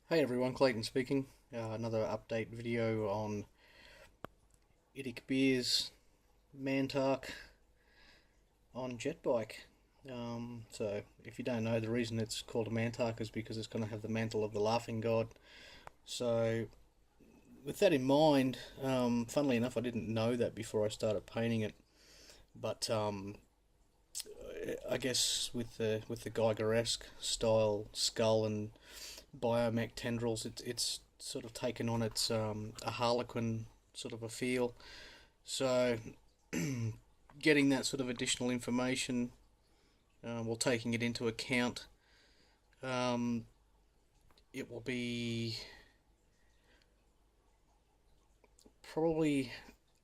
Hey everyone, Clayton speaking. Another update video on IDICBeer's Mantarch on jetbike. So if you don't know, the reason it's called a Mantarch is because it's going to have the mantle of the laughing god. So with that in mind, funnily enough, I didn't know that before I started painting it. But I guess with the Geiger-esque style skull and biomech tendrils, it's sort of taken on its a harlequin sort of a feel. So getting that sort of additional information, while taking it into account, um, it will be probably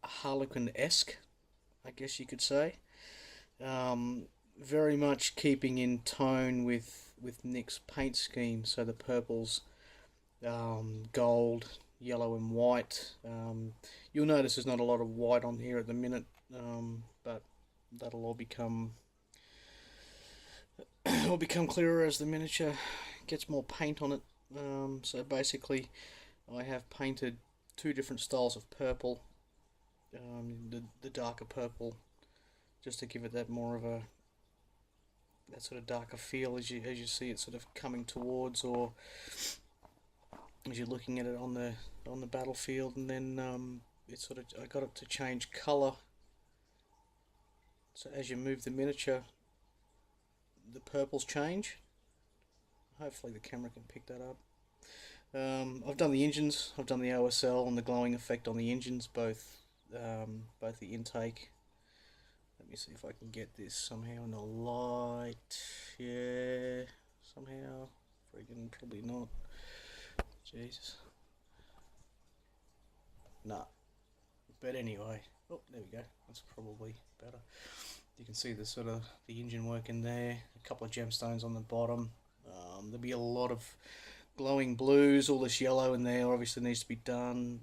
harlequin-esque, I guess you could say. Very much keeping in tone with Nick's paint scheme. So the purples, gold, yellow and white. You'll notice there's not a lot of white on here at the minute, but that'll all become clearer as the miniature gets more paint on it. So basically I have painted two different styles of purple. The darker purple, just to give it that more of a that sort of darker feel as you see it sort of coming towards, or as you're looking at it on the battlefield. And then I got it to change colour. So as you move the miniature, the purples change. Hopefully the camera can pick that up. I've done the engines. I've done the OSL and the glowing effect on the engines, both the intake. Let me see if I can get this somehow in the light. Yeah, somehow. Friggin' probably not. Jesus. Nah. But anyway. Oh, there we go. That's probably better. You can see the sort of the engine work in there. A couple of gemstones on the bottom. There'll be a lot of glowing blues. All this yellow in there obviously needs to be done.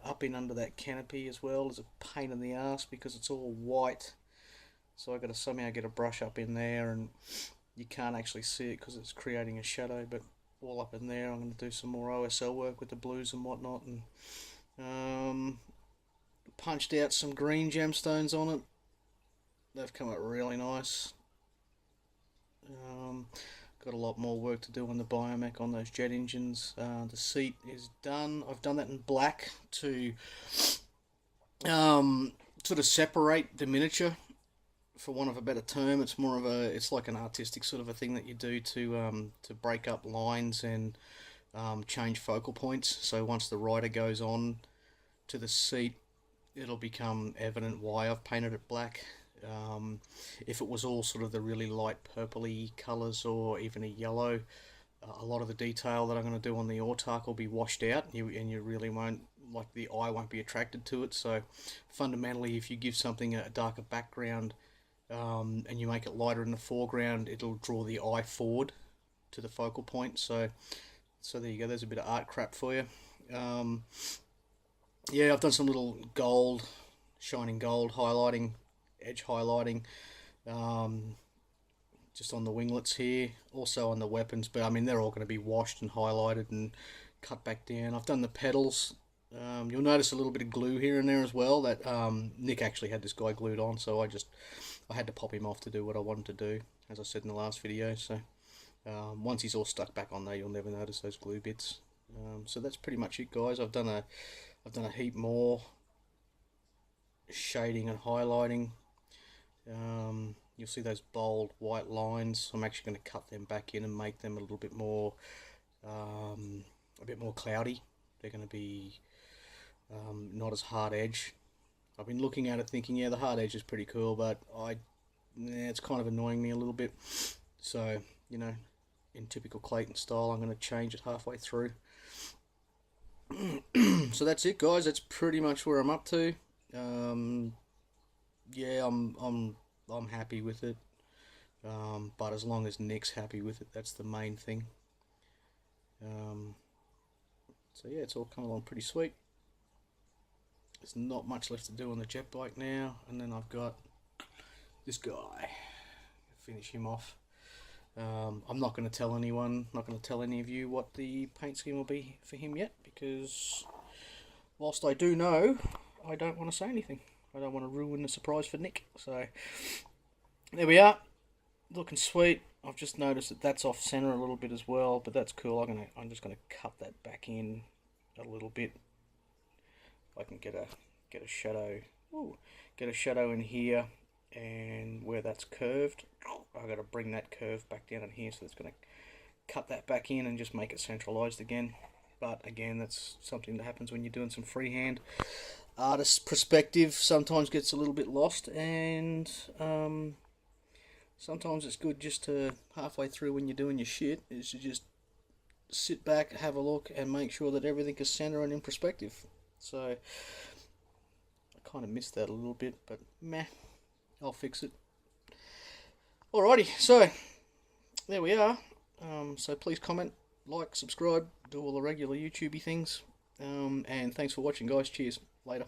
Up in under that canopy as well is a pain in the ass because it's all white. So I've got to somehow get a brush up in there, and you can't actually see it because it's creating a shadow, but all up in there I'm going to do some more OSL work with the blues and whatnot, and punched out some green gemstones on it. They've come out really nice. Got a lot more work to do on the biomech on those jet engines. The seat is done. I've done that in black to sort of separate the miniature, for want of a better term. It's more of it's like an artistic sort of a thing that you do to break up lines and change focal points. So once the rider goes on to the seat, it'll become evident why I've painted it black. If it was all sort of the really light purpley colours or even a yellow, a lot of the detail that I'm going to do on the Autarch will be washed out, and you really won't, like, the eye won't be attracted to it. So fundamentally, if you give something a darker background, and you make it lighter in the foreground, it'll draw the eye forward to the focal point. So there you go. There's a bit of art crap for you. Yeah, I've done some little gold, shining gold highlighting, edge highlighting, just on the winglets here, also on the weapons. But I mean, they're all going to be washed and highlighted and cut back down. I've done the pedals. You'll notice a little bit of glue here and there as well. That Nick actually had this guy glued on, so I had to pop him off to do what I wanted to do, as I said in the last video. So once he's all stuck back on there, you'll never notice those glue bits. So that's pretty much it, guys. I've done a heap more shading and highlighting. You'll see those bold white lines. I'm actually going to cut them back in and make them a little bit more cloudy. They're going to be not as hard edge. I've been looking at it thinking, yeah, the hard edge is pretty cool, but it's kind of annoying me a little bit. So, you know, in typical Clayton style, I'm going to change it halfway through. So that's it, guys. That's pretty much where I'm up to. Yeah, I'm happy with it. But as long as Nick's happy with it, that's the main thing. So yeah, it's all coming along pretty sweet. There's not much left to do on the jet bike now, and then I've got this guy. Finish him off. I'm not going to tell anyone, not going to tell any of you what the paint scheme will be for him yet, because whilst I do know, I don't want to say anything. I don't want to ruin the surprise for Nick. So there we are, looking sweet. I've just noticed that that's off center a little bit as well, but that's cool. I'm just gonna cut that back in a little bit. I can get a shadow. Ooh, get a shadow in here, and where that's curved, I've got to bring that curve back down in here, so it's gonna cut that back in and just make it centralized again. But again, that's something that happens when you're doing some freehand. Artist perspective sometimes gets a little bit lost, and sometimes it's good just to, halfway through when you're doing your shit, is to just sit back, have a look, and make sure that everything is centered and in perspective. So I kind of missed that a little bit, but meh, I'll fix it. Alrighty, so there we are. So please comment, like, subscribe, do all the regular YouTubey things. And thanks for watching, guys. Cheers. Later.